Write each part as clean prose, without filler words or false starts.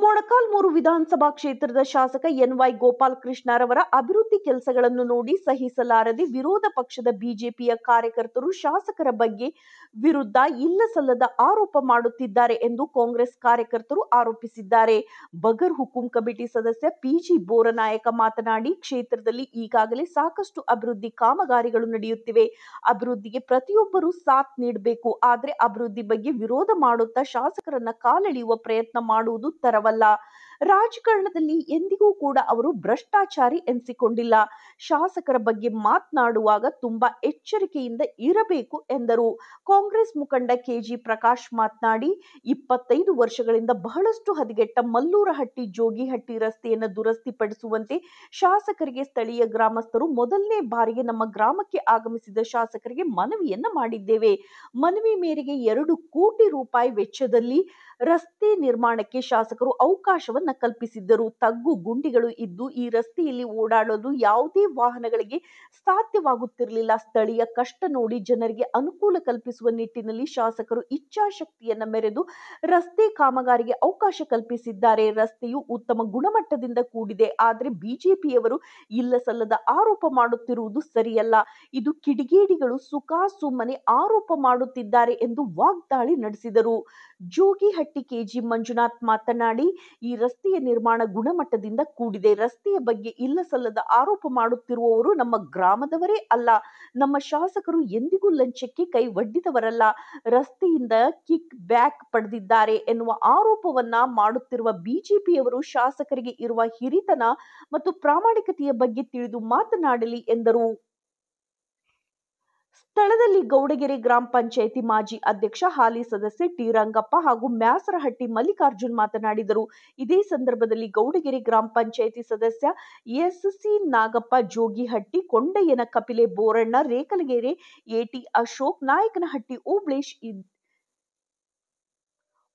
ಮೊಳಕಾಲ್ಮೂರು ವಿಧಾನಸಭಾ ಕ್ಷೇತ್ರದ ಶಾಸಕ ಎನ್.ವೈ. ಗೋಪಾಲಕೃಷ್ಣರವರ ಅಭಿವೃದ್ಧಿ ಕೆಲಸಗಳನ್ನು ನೋಡಿ ಸಹಿಸಲಾರದೆ ವಿರೋಧ ಪಕ್ಷದ ಬಿಜೆಪಿಯ ಕಾರ್ಯಕರ್ತರು ಶಾಸಕರ ಬಗ್ಗೆ ವಿರುದ್ಧ ಇಲ್ಲಸಲ್ಲದ ಆರೋಪ ಮಾಡುತ್ತಿದ್ದಾರೆ ಎಂದು ಕಾಂಗ್ರೆಸ್ ಕಾರ್ಯಕರ್ತರು ಆರೋಪಿಸಿದ್ದಾರೆ. ಬಗರ್ ಹುಕುಂ ಕಮಿಟಿ ಸದಸ್ಯ ಪಿ.ಜಿ. ಬೋರನಾಯಕ ಮಾತನಾಡಿ, ಕ್ಷೇತ್ರದಲ್ಲಿ ಈಗಾಗಲೇ ಸಾಕಷ್ಟು ಅಭಿವೃದ್ಧಿ ಕಾಮಗಾರಿಗಳು ನಡೆಯುತ್ತಿವೆ. ಅಭಿವೃದ್ಧಿಗೆ ಪ್ರತಿಯೊಬ್ಬರೂ ಸಾಥ್ ನೀಡಬೇಕು. ಆದರೆ ಅಭಿವೃದ್ಧಿ ಬಗ್ಗೆ ವಿರೋಧ ಮಾಡುತ್ತಾ ಶಾಸಕರನ್ನ ಕಾಲೆಳೆಯುವ ಪ್ರಯತ್ನ ಮಾಡುವುದು ತರವಲ್ಲ. ರಾಜಕಾರಣದಲ್ಲಿ ಎಂದಿಗೂ ಕೂಡ ಅವರು ಭ್ರಷ್ಟಾಚಾರಿ ಎನಿಸಿಕೊಂಡಿಲ್ಲ. ಶಾಸಕರ ಬಗ್ಗೆ ಮಾತನಾಡುವಾಗ ತುಂಬಾ ಎಚ್ಚರಿಕೆಯಿಂದ ಇರಬೇಕು ಎಂದರು. ಕಾಂಗ್ರೆಸ್ ಮುಖಂಡ ಕೆ.ಜಿ. ಪ್ರಕಾಶ್ ಮಾತನಾಡಿ, 25 ವರ್ಷಗಳಿಂದ ಬಹಳಷ್ಟು ಹದಗೆಟ್ಟ ಮಲ್ಲೂರಹಟ್ಟಿ ಜೋಗಿಹಟ್ಟಿ ರಸ್ತೆಯನ್ನು ದುರಸ್ತಿಪಡಿಸುವಂತೆ ಶಾಸಕರಿಗೆ ಸ್ಥಳೀಯ ಗ್ರಾಮಸ್ಥರು ಮೊದಲನೇ ಬಾರಿಗೆ ನಮ್ಮ ಗ್ರಾಮಕ್ಕೆ ಆಗಮಿಸಿದ ಶಾಸಕರಿಗೆ ಮನವಿಯನ್ನ ಮಾಡಿದ್ದೇವೆ. ಮನವಿ ಮೇರೆಗೆ 2 ಕೋಟಿ ರೂಪಾಯಿ ವೆಚ್ಚದಲ್ಲಿ ರಸ್ತೆ ನಿರ್ಮಾಣಕ್ಕೆ ಶಾಸಕರು ಅವಕಾಶವನ್ನ ಕಲ್ಪಿಸಿದ್ದರು. ತಗ್ಗು ಗುಂಡಿಗಳು ಇದ್ದು ಈ ರಸ್ತೆಯಲ್ಲಿ ಓಡಾಡಲು ಯಾವುದೇ ವಾಹನಗಳಿಗೆ ಸಾಧ್ಯವಾಗುತ್ತಿರಲಿಲ್ಲ. ಸ್ಥಳೀಯ ಕಷ್ಟ ನೋಡಿ ಜನರಿಗೆ ಅನುಕೂಲ ಕಲ್ಪಿಸುವ ನಿಟ್ಟಿನಲ್ಲಿ ಶಾಸಕರು ಇಚ್ಛಾಶಕ್ತಿಯನ್ನ ಮೆರೆದು ರಸ್ತೆ ಕಾಮಗಾರಿಗೆ ಅವಕಾಶ ಕಲ್ಪಿಸಿದ್ದಾರೆ. ರಸ್ತೆಯು ಉತ್ತಮ ಗುಣಮಟ್ಟದಿಂದ ಕೂಡಿದೆ. ಆದರೆ ಬಿಜೆಪಿಯವರು ಇಲ್ಲಸಲ್ಲದ ಆರೋಪ ಮಾಡುತ್ತಿರುವುದು ಸರಿಯಲ್ಲ. ಇದು ಕಿಡಿಗೇಡಿಗಳು ಸುಮ್ಮನೆ ಆರೋಪ ಮಾಡುತ್ತಿದ್ದಾರೆ ಎಂದು ವಾಗ್ದಾಳಿ ನಡೆಸಿದರು. ಜೋಗಿಹಟ್ಟಿ ಕೆ.ಜಿ. ಮಂಜುನಾಥ್ ಮಾತನಾಡಿ, ಈ ರಸ್ತೆಯ ನಿರ್ಮಾಣ ಗುಣಮಟ್ಟದಿಂದ ಕೂಡಿದೆ. ರಸ್ತೆಯ ಬಗ್ಗೆ ಇಲ್ಲಸಲ್ಲದ ಆರೋಪ ಮಾಡುತ್ತಿರುವವರು ನಮ್ಮ ಗ್ರಾಮದವರೇ ಅಲ್ಲ. ನಮ್ಮ ಶಾಸಕರು ಎಂದಿಗೂ ಲಂಚಕ್ಕೆ ಕೈ ಒಡ್ಡಿದವರಲ್ಲ. ರಸ್ತೆಯಿಂದ ಕಿಕ್ ಬ್ಯಾಕ್ ಪಡೆದಿದ್ದಾರೆ ಎನ್ನುವ ಆರೋಪವನ್ನ ಮಾಡುತ್ತಿರುವ ಬಿಜೆಪಿಯವರು ಶಾಸಕರಿಗೆ ಇರುವ ಹಿರಿತನ ಮತ್ತು ಪ್ರಾಮಾಣಿಕತೆಯ ಬಗ್ಗೆ ತಿಳಿದು ಮಾತನಾಡಲಿ ಎಂದರು. ಸ್ಥಳದಲ್ಲಿ ಗೌಡಗೆರೆ ಗ್ರಾಮ ಪಂಚಾಯಿತಿ ಮಾಜಿ ಅಧ್ಯಕ್ಷ ಹಾಲಿ ಸದಸ್ಯ ಟಿ. ರಂಗಪ್ಪ ಹಾಗೂ ಮ್ಯಾಸರಹಟ್ಟಿ ಮಲ್ಲಿಕಾರ್ಜುನ್ ಮಾತನಾಡಿದರು. ಇದೇ ಸಂದರ್ಭದಲ್ಲಿ ಗೌಡಗೆರೆ ಗ್ರಾಮ ಪಂಚಾಯಿತಿ ಸದಸ್ಯ ಎಸ್.ಸಿ. ನಾಗಪ್ಪ, ಜೋಗಿಹಟ್ಟಿ ಕೊಂಡಯ್ಯನ ಕಪಿಲೆ ಬೋರಣ್ಣ, ರೇಕಲಗೆರೆ ಎ.ಟಿ. ಅಶೋಕ್, ನಾಯಕನಹಟ್ಟಿ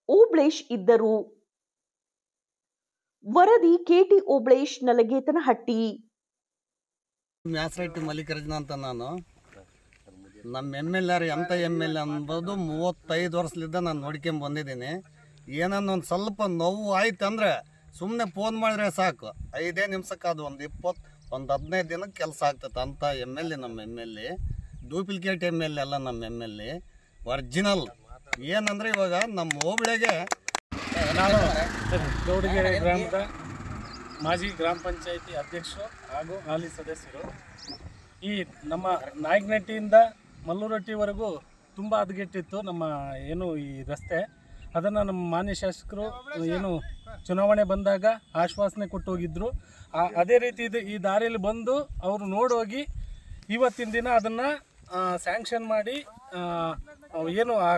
ಓಬ್ಳೇಶ್ ಇದ್ದರು. ವರದಿ ಕೆ.ಟಿ. ಓಬ್ಳೇಶ್, ನಲಗೇತನಹಟ್ಟಿ. ಮ್ಯಾಸರಹಟ್ಟಿ ಮಲ್ಲಿಕಾರ್ಜುನ ಅಂತ ನಾನು. ನಮ್ಮ ಎಮ್.ಎಲ್.ಎ ಎಂಥ ಎಮ್.ಎಲ್.ಎ ಅನ್ಬೋದು 35 ವರ್ಷದಿಂದ ನಾನು ನೋಡ್ಕೊಂಡ್ ಬಂದಿದ್ದೀನಿ. ಏನನ್ನ ಒಂದು ಸ್ವಲ್ಪ ನೋವು ಆಯ್ತು ಅಂದರೆ ಸುಮ್ಮನೆ ಫೋನ್ ಮಾಡಿದ್ರೆ ಸಾಕು, 5 ನಿಮಿಷಕ್ಕೆ ಅದು ಒಂದು 15 ದಿನಕ್ಕೆ ಕೆಲಸ ಆಗ್ತದೆ ಅಂತ ಎಮ್.ಎಲ್.ಎ ನಮ್ಮ ಎಮ್.ಎಲ್.ಎ. ಡೂಪ್ಲಿಕೇಟ್ ಎಮ್.ಎಲ್.ಎ ಅಲ್ಲ ನಮ್ಮ ಎಮ್.ಎಲ್.ಎ, ಒರಿಜಿನಲ್. ಏನಂದರೆ ಇವಾಗ ನಮ್ಮ ಹೋಬಳಿಗೆ ನಾನು ಗೌಡಗೆರೆ ಗ್ರಾಮದ ಮಾಜಿ ಗ್ರಾಮ ಪಂಚಾಯಿತಿ ಅಧ್ಯಕ್ಷರು ಹಾಗೂ ಹಾಲಿ ಸದಸ್ಯರು. ಈ ನಮ್ಮ ನಾಯಕನಹಟ್ಟಿಯಿಂದ ಮಲ್ಲೂರಹಟ್ಟಿವರೆಗೂ ತುಂಬ ಹದಗೆಟ್ಟಿತ್ತು ನಮ್ಮ ಏನು ಈ ರಸ್ತೆ. ಅದನ್ನು ನಮ್ಮ ಮಾನ್ಯ ಶಾಸಕರು ಏನು ಚುನಾವಣೆ ಬಂದಾಗ ಆಶ್ವಾಸನೆ ಕೊಟ್ಟು ಹೋಗಿದ್ದರು. ಅದೇ ರೀತಿ ಈ ದಾರಿಯಲ್ಲಿ ಬಂದು ಅವರು ನೋಡೋಗಿ ಇವತ್ತಿನ ದಿನ ಅದನ್ನು ಸ್ಯಾಂಕ್ಷನ್ ಮಾಡಿ ಏನು ಆ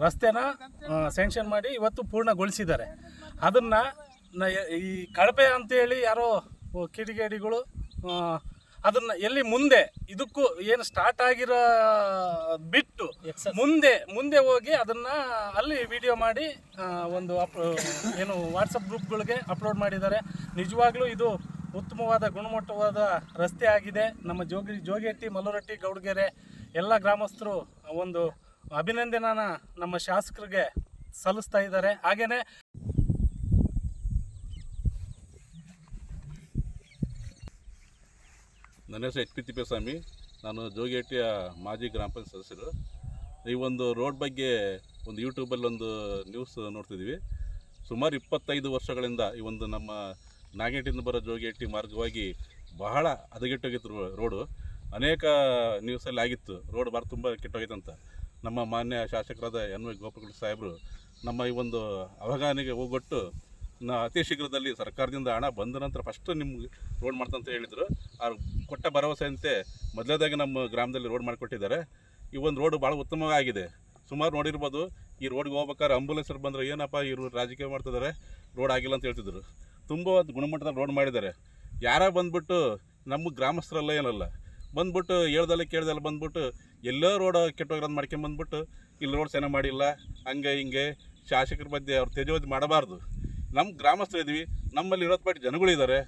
ರಸ್ತೆನ ಸ್ಯಾಂಕ್ಷನ್ ಮಾಡಿ ಇವತ್ತು ಪೂರ್ಣಗೊಳಿಸಿದ್ದಾರೆ. ಅದನ್ನು ಈ ಕಳಪೆ ಅಂತೇಳಿ ಯಾರೋ ಕಿಡಿಗೇಡಿಗಳು ಅದನ್ನ ಎಲ್ಲಿ ಮುಂದೆ ಇದಕ್ಕೂ ಏನು ಸ್ಟಾರ್ಟ್ ಆಗಿರೋ ಬಿಟ್ಟು ಮುಂದೆ ಹೋಗಿ ಅದನ್ನ ಅಲ್ಲಿ ವಿಡಿಯೋ ಮಾಡಿ ಒಂದು ಏನು ವಾಟ್ಸಪ್ ಗ್ರೂಪ್ಗಳಿಗೆ ಅಪ್ಲೋಡ್ ಮಾಡಿದ್ದಾರೆ. ನಿಜವಾಗ್ಲೂ ಇದು ಉತ್ತಮವಾದ ಗುಣಮಟ್ಟವಾದ ರಸ್ತೆ ಆಗಿದೆ. ನಮ್ಮ ಜೋಗಿಹಟ್ಟಿ, ಮಲ್ಲೂರಹಟ್ಟಿ, ಗೌಡಗೆರೆ ಎಲ್ಲ ಗ್ರಾಮಸ್ಥರು ಒಂದು ಅಭಿನಂದನೆನ ನಮ್ಮ ಶಾಸಕರಿಗೆ ಸಲ್ಲಿಸ್ತಾ ಇದ್ದಾರೆ. ಹಾಗೇನೆ ನನ್ನ ಹೆಸರು ಎಚ್.ಪಿ. ತಿಪ್ಪೇಸ್ವಾಮಿ. ನಾನು ಜೋಗಿಹಟ್ಟಿಯ ಮಾಜಿ ಗ್ರಾಮ ಪಂಚಾಯತ್ ಸದಸ್ಯರು. ಈ ಒಂದು ರೋಡ್ ಬಗ್ಗೆ ಒಂದು ಯೂಟ್ಯೂಬಲ್ಲಿ ಒಂದು ನ್ಯೂಸ್ ನೋಡ್ತಿದ್ವಿ. ಸುಮಾರು 25 ವರ್ಷಗಳಿಂದ ಈ ಒಂದು ನಮ್ಮ ನಾಗೇಟಿಂದ ಬರೋ ಜೋಗಿಹಟ್ಟಿ ಮಾರ್ಗವಾಗಿ ಬಹಳ ಹದಗೆಟ್ಟೋಗಿತ್ತು ರೋಡು. ಅನೇಕ ನ್ಯೂಸಲ್ಲಿ ಆಗಿತ್ತು ರೋಡ್ ತುಂಬ ಕೆಟ್ಟೋಗಿತ್ತು ಅಂತ. ನಮ್ಮ ಮಾನ್ಯ ಶಾಸಕರಾದ ಎನ್.ವೈ. ಗೋಪಾಲಕೃಷ್ಣ ಸಾಹೇಬರು ನಮ್ಮ ಈ ಒಂದು ಅವಗಾಹನೆಗೆ ಹೋಗೊಟ್ಟು ಅತಿ ಶೀಘ್ರದಲ್ಲಿ ಸರ್ಕಾರದಿಂದ ಹಣ ಬಂದ ನಂತರ ಫಸ್ಟ್ ನಿಮ್ಗೆ ರೋಡ್ ಮಾಡ್ತಂತ ಹೇಳಿದರು. ಅವ್ರು ಕೊಟ್ಟ ಭರವಸೆಯಂತೆ ಮೊದಲೇದಾಗಿ ನಮ್ಮ ಗ್ರಾಮದಲ್ಲಿ ರೋಡ್ ಮಾಡಿಕೊಟ್ಟಿದ್ದಾರೆ. ಈ ಒಂದು ರೋಡು ಭಾಳ ಉತ್ತಮವಾಗಿದೆ. ಸುಮಾರು ನೋಡಿರ್ಬೋದು, ಈ ರೋಡ್ಗೆ ಹೋಗ್ಬೇಕಾದ್ರೆ ಆಂಬುಲೆನ್ಸರು ಬಂದರೆ ಏನಪ್ಪ ಇವರು ರಾಜಕೀಯ ಮಾಡ್ತಿದ್ದಾರೆ, ರೋಡ್ ಆಗಿಲ್ಲ ಅಂತ ಹೇಳ್ತಿದ್ರು. ತುಂಬ ಗುಣಮಟ್ಟದ ರೋಡ್ ಮಾಡಿದ್ದಾರೆ. ಯಾರ ಬಂದ್ಬಿಟ್ಟು ನಮ್ಮ ಗ್ರಾಮಸ್ಥರಲ್ಲ ಏನಲ್ಲ ಬಂದ್ಬಿಟ್ಟು ಹೇಳ್ದಲ್ಲ ಕೇಳ್ದಲ್ಲ ಬಂದ್ಬಿಟ್ಟು ಎಲ್ಲೋ ರೋಡ್ ಕೆಟ್ಟೋಗಿರೋದು ಮಾಡ್ಕೊಂಬಂದ್ಬಿಟ್ಟು ಇಲ್ಲಿ ರೋಡ್ ಚೆನ್ನಾಗಿ ಮಾಡಿಲ್ಲ ಹಿಂಗೆ ಶಾಸಕರ ಮಧ್ಯೆ ಅವ್ರು ತೇಜೋವಧಿ ಮಾಡಬಾರ್ದು. ನಮ್ಮ ಗ್ರಾಮಸ್ಥರು ಇದ್ವಿ, ನಮ್ಮಲ್ಲಿ 20 ಜನಗಳಿದ್ದಾರೆ,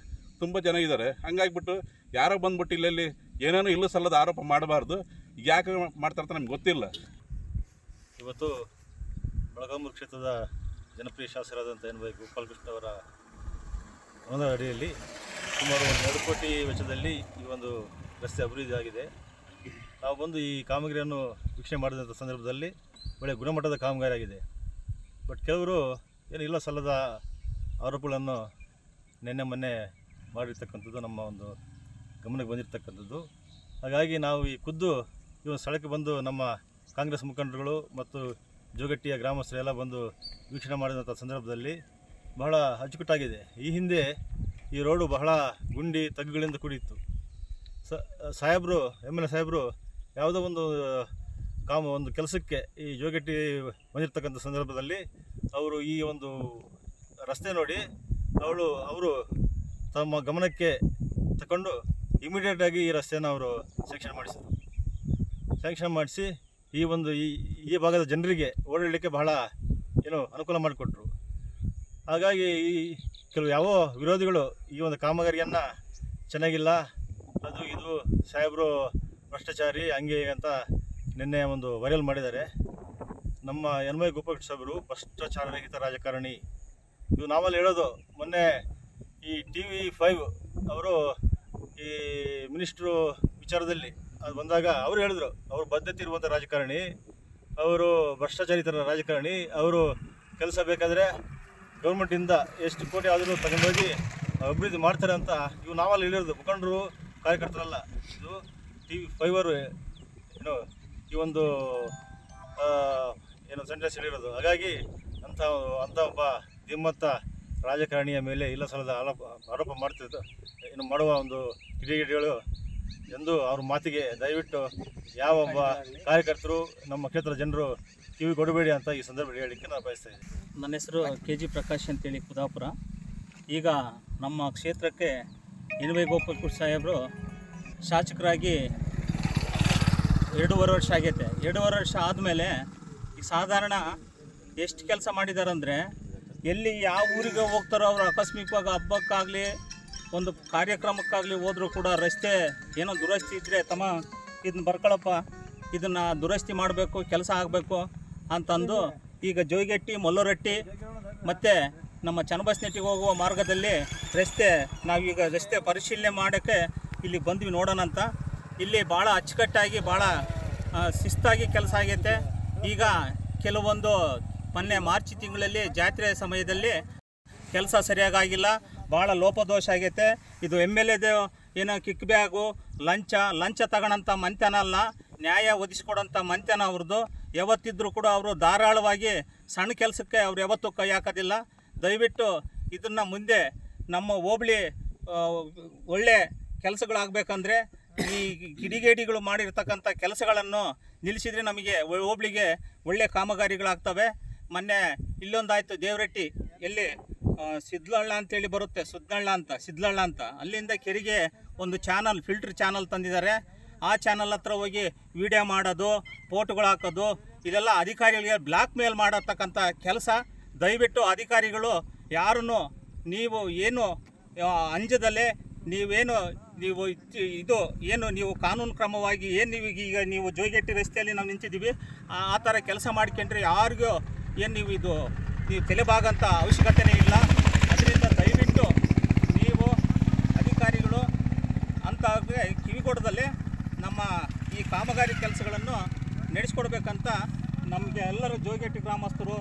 ತುಂಬ ಜನ ಇದ್ದಾರೆ. ಹಂಗಾಗಿಬಿಟ್ಟು ಯಾರೋ ಬಂದ್ಬಿಟ್ಟು ಇಲ್ಲೆಲ್ಲಿ ಏನೇನೋ ಇಲ್ಲೂ ಸಲ್ಲದ ಆರೋಪ ಮಾಡಬಾರ್ದು. ಯಾಕೆ ಮಾಡ್ತಾರಂತ ನಮ್ಗೆ ಗೊತ್ತಿಲ್ಲ. ಇವತ್ತು ಬೆಳಗಾವಿ ಕ್ಷೇತ್ರದ ಜನಪ್ರಿಯ ಶಾಸಕರಾದಂಥ ಎನ್.ವೈ. ಗೋಪಾಲಕೃಷ್ಣ ಅವರ ಅನುದಾನದ ಅಡಿಯಲ್ಲಿ ಸುಮಾರು 2 ಕೋಟಿ ವೆಚ್ಚದಲ್ಲಿ ಈ ಒಂದು ರಸ್ತೆ ಅಭಿವೃದ್ಧಿ ಆಗಿದೆ. ನಾವು ಬಂದು ಈ ಕಾಮಗಾರಿಯನ್ನು ವೀಕ್ಷಣೆ ಮಾಡಿದಂಥ ಸಂದರ್ಭದಲ್ಲಿ ಒಳ್ಳೆಯ ಗುಣಮಟ್ಟದ ಕಾಮಗಾರಿ ಆಗಿದೆ. ಬಟ್ ಕೆಲವರು ಇಲ್ಲ ಸಲ್ಲದ ಆರೋಪಗಳನ್ನು ನಿನ್ನೆ ಮೊನ್ನೆ ಮಾಡಿರ್ತಕ್ಕಂಥದ್ದು ನಮ್ಮ ಒಂದು ಗಮನಕ್ಕೆ ಬಂದಿರತಕ್ಕಂಥದ್ದು. ಹಾಗಾಗಿ ನಾವು ಈ ಖುದ್ದು ಈ ಒಂದು ಸ್ಥಳಕ್ಕೆ ಬಂದು ನಮ್ಮ ಕಾಂಗ್ರೆಸ್ ಮುಖಂಡರುಗಳು ಮತ್ತು ಜೋಗಟ್ಟಿಯ ಗ್ರಾಮಸ್ಥರೆಲ್ಲ ಬಂದು ವೀಕ್ಷಣೆ ಮಾಡಿದಂಥ ಸಂದರ್ಭದಲ್ಲಿ ಬಹಳ ಅಚ್ಚುಕಟ್ಟಾಗಿದೆ. ಈ ಹಿಂದೆ ಈ ರೋಡು ಬಹಳ ಗುಂಡಿ ತಗ್ಗುಗಳಿಂದ ಕೂಡಿತ್ತು. ಸಾಹೇಬರು MLA ಸಾಹೇಬರು ಯಾವುದೋ ಒಂದು ಕೆಲಸಕ್ಕೆ ಈ ಜೋಗಟ್ಟಿ ಬಂದಿರತಕ್ಕಂಥ ಸಂದರ್ಭದಲ್ಲಿ ಅವರು ಈ ಒಂದು ರಸ್ತೆ ನೋಡಿ ಅವರು ತಮ್ಮ ಗಮನಕ್ಕೆ ತಗೊಂಡು ಇಮಿಡಿಯೇಟಾಗಿ ಈ ರಸ್ತೆಯನ್ನು ಅವರು ಸ್ಯಾಂಕ್ಷನ್ ಮಾಡಿಸಿ ಈ ಭಾಗದ ಜನರಿಗೆ ಓಡಾಡಲಿಕ್ಕೆ ಬಹಳ ಅನುಕೂಲ ಮಾಡಿಕೊಟ್ರು. ಹಾಗಾಗಿ ಕೆಲವು ಯಾವ ವಿರೋಧಿಗಳು ಈ ಒಂದು ಕಾಮಗಾರಿಯನ್ನು ಚೆನ್ನಾಗಿಲ್ಲ, ಅದು ಇದು ಸಾಹೇಬರು ಭ್ರಷ್ಟಾಚಾರಿ ಹಂಗೆ ಅಂತ ನಿನ್ನೆ ಒಂದು ವೈರಲ್ ಮಾಡಿದ್ದಾರೆ. ನಮ್ಮ ಎನ್.ವೈ. ಗೋಪಾಲಕೃಷ್ಣ ಸಾಹೇಬರು ಭ್ರಷ್ಟಾಚಾರ ರಹಿತ ರಾಜಕಾರಣಿ. ಇದು ನಾವಲ್ಲಿ ಹೇಳೋದು. ಮೊನ್ನೆ ಈ TV5 ಅವರು ಈ ಮಿನಿಸ್ಟ್ರು ವಿಚಾರದಲ್ಲಿ ಅದು ಬಂದಾಗ ಅವರು ಹೇಳಿದ್ರು, ಅವರು ಬದ್ಧತೆ ಇರುವಂಥ ರಾಜಕಾರಣಿ, ಅವರು ಭ್ರಷ್ಟಾಚಾರಿತರ ರಾಜಕಾರಣಿ, ಅವರು ಕೆಲಸ ಬೇಕಾದರೆ ಗೌರ್ಮೆಂಟಿಂದ ಎಷ್ಟು ಕೋಟಿ ಆದರೂ ತಗೊಂಡೋಗಿ ಅಭಿವೃದ್ಧಿ ಮಾಡ್ತಾರೆ ಅಂತ ಇವು ನಾವಲ್ಲಿ ಹೇಳಿರೋದು. ಮುಖಂಡರು ಕಾರ್ಯಕರ್ತರಲ್ಲ, ಇದು TV5 ಅವರು ಈ ಒಂದು ಸೆಂಟೆನ್ಸ್ ಹೇಳಿರೋದು. ಹಾಗಾಗಿ ಅಂಥ ಒಬ್ಬ ಧಿಮ್ಮತ್ತ ರಾಜಕಾರಣಿಯ ಮೇಲೆ ಇಲ್ಲ ಸಲ್ಲದ ಆರೋಪ ಮಾಡುವ ಒಂದು ಕಿಡಿಗೇಡಿಗಳು ಎಂದು ಅವ್ರ ಮಾತಿಗೆ ದಯವಿಟ್ಟು ಯಾವ ಒಬ್ಬ ಕಾರ್ಯಕರ್ತರು ನಮ್ಮ ಕ್ಷೇತ್ರದ ಜನರು ಕಿವಿ ಕೊಡಬೇಡಿ ಅಂತ ಈ ಸಂದರ್ಭದಲ್ಲಿ ಹೇಳಲಿಕ್ಕೆ ನಾನು ಬಯಸ್ತಾ ಇದ್ದೀನಿ. ನನ್ನ ಹೆಸರು KG ಪ್ರಕಾಶ್ ಅಂತೇಳಿ ಕುದಾಪುರ. ಈಗ ನಮ್ಮ ಕ್ಷೇತ್ರಕ್ಕೆ ಎನ್.ವೈ. ಗೋಪಾಲಕೃಷ್ಣ ಸಾಹೇಬರು ಶಾಸಕರಾಗಿ 2.5 ವರ್ಷ ಆಗೈತೆ. 2.5 ವರ್ಷ ಆದಮೇಲೆ ಈಗ ಸಾಧಾರಣ ಎಷ್ಟು ಕೆಲಸ ಮಾಡಿದಾರಂದರೆ, ಎಲ್ಲಿ ಯಾವ ಊರಿಗೆ ಹೋಗ್ತಾರೋ ಅವರು ಆಕಸ್ಮಿಕವಾಗಿ ಹಬ್ಬಕ್ಕಾಗಲಿ ಒಂದು ಕಾರ್ಯಕ್ರಮಕ್ಕಾಗಲಿ ಹೋದರೂ ಕೂಡ ರಸ್ತೆ ಏನೋ ದುರಸ್ತಿ ಇದ್ದರೆ ಇದನ್ನ ಬರ್ಕೊಳ್ಳಪ್ಪ, ಇದನ್ನು ದುರಸ್ತಿ ಮಾಡಬೇಕು, ಕೆಲಸ ಆಗಬೇಕು ಅಂತಂದು ಈಗ ಜೋಯಿಗಟ್ಟಿ, ಮಲ್ಲೂರಟ್ಟಿ ಮತ್ತು ನಮ್ಮ ಚನ್ನಬಸನಟ್ಟಿಗೆ ಹೋಗುವ ಮಾರ್ಗದಲ್ಲಿ ನಾವೀಗ ರಸ್ತೆ ಪರಿಶೀಲನೆ ಮಾಡೋಕ್ಕೆ ಇಲ್ಲಿ ಬಂದ್ವಿ ನೋಡೋಣ ಅಂತ. ಇಲ್ಲಿ ಭಾಳ ಅಚ್ಚುಕಟ್ಟಾಗಿ ಭಾಳ ಶಿಸ್ತಾಗಿ ಕೆಲಸ ಆಗೈತೆ. ಈಗ ಕೆಲವೊಂದು ಮೊನ್ನೆ ಮಾರ್ಚ್ ತಿಂಗಳಲ್ಲಿ ಜಾತ್ರೆ ಸಮಯದಲ್ಲಿ ಕೆಲಸ ಸರಿಯಾಗಿಲ್ಲ, ಭಾಳ ಲೋಪದೋಷ ಆಗೈತೆ. ಇದು MLAದು ಏನೋ ಕಿಕ್ ಬ್ಯಾಗು, ಲಂಚ ತಗೊಳ್ಳೋಂಥ ಮಂತ್ಯನ ಅಲ್ಲ, ನ್ಯಾಯ ಒದಗಿಸ್ಕೊಡೋಂಥ ಮಂತ್ಯನ ಅವ್ರದ್ದು. ಯಾವತ್ತಿದ್ರೂ ಕೂಡ ಅವರು ಧಾರಾಳವಾಗಿ ಸಣ್ಣ ಕೆಲಸಕ್ಕೆ ಅವ್ರು ಯಾವತ್ತೂ ಕೈ ಹಾಕೋದಿಲ್ಲ. ದಯವಿಟ್ಟು ಇದನ್ನು ಮುಂದೆ ನಮ್ಮ ಹೋಬಳಿ ಒಳ್ಳೆ ಕೆಲಸಗಳಾಗಬೇಕಂದ್ರೆ ಈ ಕಿಡಿಗೇಡಿಗಳು ಮಾಡಿರ್ತಕ್ಕಂಥ ಕೆಲಸಗಳನ್ನು ನಿಲ್ಲಿಸಿದರೆ ನಮಗೆ ಹೋಬಳಿಗೆ ಒಳ್ಳೆ ಕಾಮಗಾರಿಗಳಾಗ್ತವೆ. ಮೊನ್ನೆ ಇಲ್ಲೊಂದಾಯಿತು ದೇವರಟ್ಟಿ, ಎಲ್ಲಿ ಸಿದ್ಲಳ್ಳ ಅಂತೇಳಿ ಬರುತ್ತೆ, ಸಿದ್ಲಳ್ಳ ಅಂತ ಅಲ್ಲಿಂದ ಕೆರೆಗೆ ಒಂದು ಫಿಲ್ಟರ್ ಚಾನಲ್ ತಂದಿದ್ದಾರೆ. ಆ ಚಾನಲ್ ಹತ್ರ ಹೋಗಿ ವಿಡಿಯೋ ಮಾಡೋದು, ಫೋಟೋಗಳು ಹಾಕೋದು, ಇದೆಲ್ಲ ಅಧಿಕಾರಿಗಳಿಗೆ ಬ್ಲ್ಯಾಕ್ ಮೇಲ್ ಮಾಡತಕ್ಕಂಥ ಕೆಲಸ. ದಯವಿಟ್ಟು ಅಧಿಕಾರಿಗಳು ಯಾರನ್ನು ನೀವು ಏನು ಅಂಜದಲ್ಲೇ ನೀವು ಕಾನೂನು ಕ್ರಮವಾಗಿ ಈಗ ನೀವು ಜೋಯಿಗಟ್ಟಿ ರಸ್ತೆಯಲ್ಲಿ ನಾವು ನಿಂತಿದ್ದೀವಿ, ಆ ಥರ ಕೆಲಸ ಮಾಡ್ಕೊಂಡ್ರೆ ಯಾರಿಗೂ ನೀವು ತಲೆಬಾಗಂಥ ಅವಶ್ಯಕತೆಯೇ ಇಲ್ಲ. ಅದರಿಂದ ದಯವಿಟ್ಟು ನೀವು ಅಧಿಕಾರಿಗಳು ಅಂತ ಕಿವಿಗೊಡದಲ್ಲೇ ನಮ್ಮ ಈ ಕಾಮಗಾರಿ ಕೆಲಸಗಳನ್ನು ನಡೆಸ್ಕೊಡ್ಬೇಕಂತ ನಮಗೆ ಎಲ್ಲರೂ ಜೋಯಿಗಟ್ಟಿ ಗ್ರಾಮಸ್ಥರು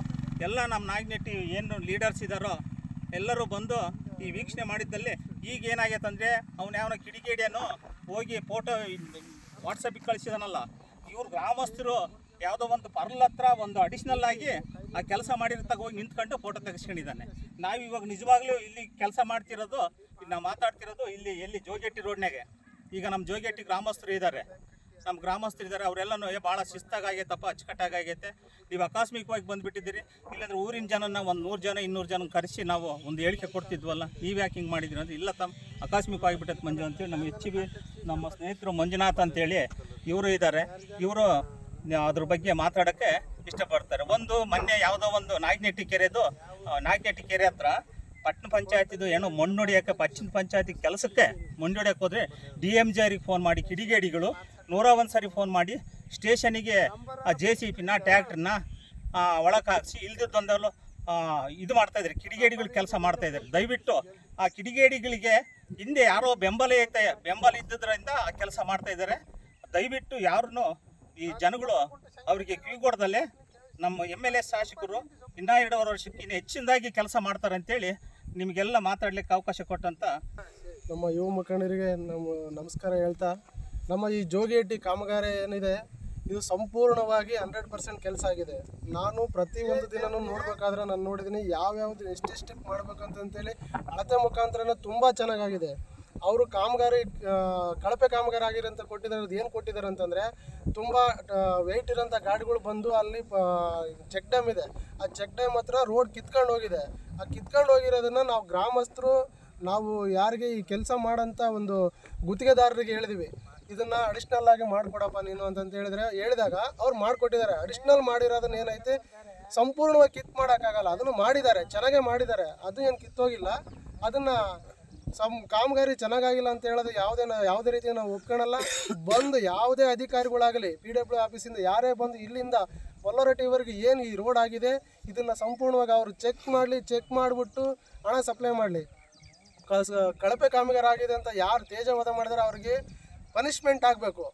ಎಲ್ಲ ನಮ್ಮ ನಾಯಕನಟ್ಟಿ ಏನು ಲೀಡರ್ಸ್ ಇದ್ದಾರೋ ಎಲ್ಲರೂ ಬಂದು ಈ ವೀಕ್ಷಣೆ ಮಾಡಿದ್ದಲ್ಲಿ ಈಗ ಏನಾಗೈತೆ ಅಂದರೆ ಯಾವನ ಕಿಡಿಗೇಡಿಯನ್ನು ಹೋಗಿ ಫೋಟೋ ವಾಟ್ಸಪ್ಪಿಗೆ ಕಳಿಸಿದಾನಲ್ಲ, ಇವ್ರು ಗ್ರಾಮಸ್ಥರು ಯಾವುದೋ ಒಂದು ಪರ್ಲ್ ಹತ್ರ ಒಂದು ಅಡಿಷ್ನಲ್ ಆಗಿ ಆ ಕೆಲಸ ಮಾಡಿರ್ತಾಗ ಹೋಗಿ ನಿಂತ್ಕೊಂಡು ಫೋಟೋ ತೆಗೆಸ್ಕೊಂಡಿದ್ದಾನೆ. ನಾವಿವಾಗ ನಿಜವಾಗ್ಲೂ ಇಲ್ಲಿ ಕೆಲಸ ಮಾಡ್ತಿರೋದು, ನಾವು ಮಾತಾಡ್ತಿರೋದು ಎಲ್ಲಿ ಜೋಯಿಗಟ್ಟಿ ರೋಡ್ನಾಗೆ. ಈಗ ನಮ್ಮ ಜೋಯಿಗಟ್ಟಿ ಗ್ರಾಮಸ್ಥರು ಇದ್ದಾರೆ, ಅವರೆಲ್ಲನೂ ಭಾಳ ಶಿಸ್ತಾಗೈತಪ್ಪ, ಅಚ್ಚುಕಟ್ಟಾಗೈತೆ. ನೀವು ಆಕಸ್ಮಿಕವಾಗಿ ಬಂದುಬಿಟ್ಟಿದ್ದೀರಿ, ಇಲ್ಲಾಂದ್ರೆ ಊರಿನ ಜನನ ಒಂದು 100 ಜನ 200 ಜನ ಕರೆಸಿ ನಾವು ಒಂದು ಹೇಳಿಕೆ ಕೊಡ್ತಿದ್ವಲ್ಲ, ನೀವು ಯಾಕೆ ಹಿಂಗೆ ಮಾಡಿದ್ರಿ ಅಂದರೆ, ಇಲ್ಲ ಆಕಸ್ಮಿಕವಾಗಿಬಿಟ್ಟೈತೆ ಮಂಜು ಅಂತೇಳಿ ನಮ್ಮ HB ನಮ್ಮ ಸ್ನೇಹಿತರು ಮಂಜುನಾಥ್ ಅಂತೇಳಿ ಇವರು ಇದ್ದಾರೆ. ಇವರು ಅದ್ರ ಬಗ್ಗೆ ಮಾತಾಡೋಕ್ಕೆ ಇಷ್ಟಪಡ್ತಾರೆ. ಮೊನ್ನೆ ಯಾವುದೋ ಒಂದು ನಾಯಕನಟ್ಟಿ ಕೆರೆ ಹತ್ರ ಪಟ್ಟಣ ಪಂಚಾಯತಿದು ಏನೋ ಮಣ್ಣು ಹೊಡಿಯೋಕ್ಕೆ ಪಟ್ಟಣ ಪಂಚಾಯತಿ ಕೆಲಸಕ್ಕೆ ಮಣ್ಣು ಹೊಡಿಯೋಕ್ಕೆ ಹೋದರೆ DMJರಿಗೆ ಫೋನ್ ಮಾಡಿ ಕಿಡಿಗೇಡಿಗಳು 101 ಸರಿ ಫೋನ್ ಮಾಡಿ ಸ್ಟೇಷನಿಗೆ ಆ JCB ಟ್ಯಾಕ್ಟ್ರನ್ನ ಒಳಗೆ ಹಾಕಿಸಿ ಇಲ್ದಿದ್ದೊಂದಲ್ಲೂ ಇದು ಮಾಡ್ತಾಯಿದ್ದಾರೆ, ಕಿಡಿಗೇಡಿಗಳು ಕೆಲಸ ಮಾಡ್ತಾಯಿದ್ದಾರೆ. ದಯವಿಟ್ಟು ಆ ಕಿಡಿಗೇಡಿಗಳಿಗೆ ಹಿಂದೆ ಯಾರೋ ಬೆಂಬಲ ಇದ್ದಿದ್ದರಿಂದ ಕೆಲಸ ಮಾಡ್ತಾಯಿದ್ದಾರೆ. ದಯವಿಟ್ಟು ಯಾರನ್ನು ಈ ಜನಗಳು ಅವರಿಗೆ ಕಿವಿಗೊಡದಲ್ಲೇ ನಮ್ಮ MLA ಶಾಸಕರು ಇನ್ನೂ 2.5 ವರ್ಷಕ್ಕೆ ಇನ್ನು ಹೆಚ್ಚಿನದಾಗಿ ಕೆಲಸ ಮಾಡ್ತಾರೆ ಅಂತೇಳಿ ನಿಮಗೆಲ್ಲ ಮಾತಾಡಲಿಕ್ಕೆ ಅವಕಾಶ ಕೊಟ್ಟಂತ ನಮ್ಮ ಯುವ ಮುಖಂಡರಿಗೆ ನಮಸ್ಕಾರ ಹೇಳ್ತಾ, ನಮ್ಮ ಈ ಜೋಗಿಹಟ್ಟಿ ಕಾಮಗಾರಿ ಏನಿದೆ ಇದು ಸಂಪೂರ್ಣವಾಗಿ 100% ಕೆಲಸ ಆಗಿದೆ. ನಾನು ಪ್ರತಿಯೊಂದು ದಿನನೂ ನೋಡಬೇಕಾದ್ರೆ ನಾನು ನೋಡಿದ್ದೀನಿ ಯಾವ್ಯಾವ್ದು ಎಷ್ಟೆಷ್ಟು ಮಾಡಬೇಕಂತೇಳಿ ಅಳತೆ ಮುಖಾಂತರ ತುಂಬ ಚೆನ್ನಾಗಾಗಿದೆ. ಅವರು ಕಾಮಗಾರಿ ಕಳಪೆ ಕಾಮಗಾರಿ ಆಗಿರೋಂಥ ಕೊಟ್ಟಿದ್ದಾರೆ. ಏನು ಕೊಟ್ಟಿದ್ದಾರೆ ಅಂತಂದರೆ ತುಂಬ ವೆಯ್ಟ್ ಇರೋಂಥ ಗಾಡಿಗಳು ಬಂದು ಅಲ್ಲಿ ಚೆಕ್ ಡ್ಯಾಮ್ ಇದೆ, ಆ ಚೆಕ್ ಡ್ಯಾಮ್ ಹತ್ರ ರೋಡ್ ಕಿತ್ಕೊಂಡು ಹೋಗಿದೆ. ಆ ಕಿತ್ಕೊಂಡು ಹೋಗಿರೋದನ್ನು ನಾವು ಗ್ರಾಮಸ್ಥರು ನಾವು ಯಾರಿಗೆ ಈ ಕೆಲಸ ಮಾಡೋಂಥ ಒಂದು ಗುತ್ತಿಗೆದಾರರಿಗೆ ಹೇಳಿದ್ವಿ, ಇದನ್ನು ಅಡಿಷ್ನಲ್ ಆಗಿ ಮಾಡಿಕೊಡಪ್ಪ ನೀನು ಅಂತಂತ ಹೇಳಿದಾಗ ಅವ್ರು ಮಾಡಿಕೊಟ್ಟಿದ್ದಾರೆ. ಅಡಿಷ್ನಲ್ ಮಾಡಿರೋದನ್ನ ಏನೈತೆ ಸಂಪೂರ್ಣವಾಗಿ ಕಿತ್ತು ಮಾಡೋಕ್ಕಾಗಲ್ಲ, ಅದನ್ನು ಮಾಡಿದ್ದಾರೆ, ಚೆನ್ನಾಗೇ ಮಾಡಿದ್ದಾರೆ, ಅದು ಏನು ಕಿತ್ತೋಗಿಲ್ಲ. ಅದನ್ನು ಕಾಮಗಾರಿ ಚೆನ್ನಾಗಾಗಿಲ್ಲ ಅಂತ ಹೇಳೋದು ಯಾವುದೇ ರೀತಿ ನಾವು ಒಪ್ಕೊಳ್ಳಲ್ಲ. ಬಂದು ಯಾವುದೇ ಅಧಿಕಾರಿಗಳಾಗಲಿ PW ಆಫೀಸಿಂದ ಯಾರೇ ಬಂದು ಇಲ್ಲಿಂದ ಮಲ್ಲೋರಟ್ಟಿವರೆಗೆ ಏನು ಈ ರೋಡ್ ಆಗಿದೆ ಇದನ್ನು ಸಂಪೂರ್ಣವಾಗಿ ಅವರು ಚೆಕ್ ಮಾಡಿಬಿಟ್ಟು ಹಣ ಸಪ್ಲೈ ಮಾಡಲಿ. ಕಳಪೆ ಕಾಮಗಾರಿ ಆಗಿದೆ ಅಂತ ಯಾರು ತೇಜವಧೆ ಮಾಡಿದರೆ ಅವ್ರಿಗೆ ಪನಿಷ್ಮೆಂಟ್ ಆಗಬೇಕು.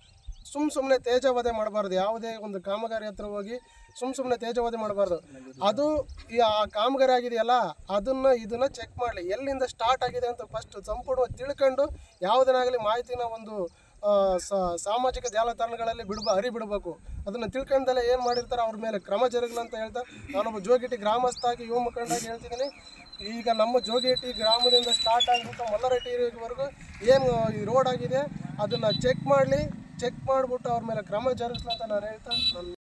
ಸುಮ್ಮನೆ ತೇಜವಧೆ ಮಾಡಬಾರ್ದು. ಯಾವುದೇ ಒಂದು ಕಾಮಗಾರಿ ಹತ್ರ ಹೋಗಿ ಸುಮ್ಮನೆ ತೇಜವಧೆ ಮಾಡಬಾರ್ದು. ಅದು ಆ ಕಾಮಗಾರಿ ಆಗಿದೆಯಲ್ಲ ಇದನ್ನು ಚೆಕ್ ಮಾಡಲಿ, ಎಲ್ಲಿಂದ ಸ್ಟಾರ್ಟ್ ಆಗಿದೆ ಅಂತ ಫಸ್ಟ್ ಸಂಪೂರ್ಣವಾಗಿ ತಿಳ್ಕೊಂಡು ಯಾವುದನ್ನಾಗಲಿ ಮಾಹಿತಿನ ಒಂದು ಸಾಮಾಜಿಕ ಜಾಲತಾಣಗಳಲ್ಲಿ ಹರಿಬಿಡಬೇಕು. ಅದನ್ನು ತಿಳ್ಕೊಂಡಲ್ಲೇ ಏನು ಮಾಡಿರ್ತಾರೆ ಅವ್ರ ಮೇಲೆ ಕ್ರಮ ಜರುಗಲಿ ಅಂತ ಹೇಳ್ತಾ ನಾನೊಬ್ಬ ಜೋಗಿಹಟ್ಟಿ ಗ್ರಾಮಸ್ಥಾಗಿ ಯುವ ಮುಖಂಡಾಗಿ ಹೇಳ್ತಿದ್ದೀನಿ. ಈಗ ನಮ್ಮ ಜೋಗಿಹಟ್ಟಿ ಗ್ರಾಮದಿಂದ ಸ್ಟಾರ್ಟ್ ಆಗಿಬಿಟ್ಟು ಮಲ್ಲರಟ್ಟಿವರೆಗೂ ಏನು ಈ ರೋಡ್ ಆಗಿದೆ ಅದನ್ನು ಚೆಕ್ ಮಾಡಿಬಿಟ್ಟು ಅವ್ರ ಮೇಲೆ ಕ್ರಮ ಜರುಗಿಸ್ಲಿ ಅಂತ ನಾನು ಹೇಳ್ತಾ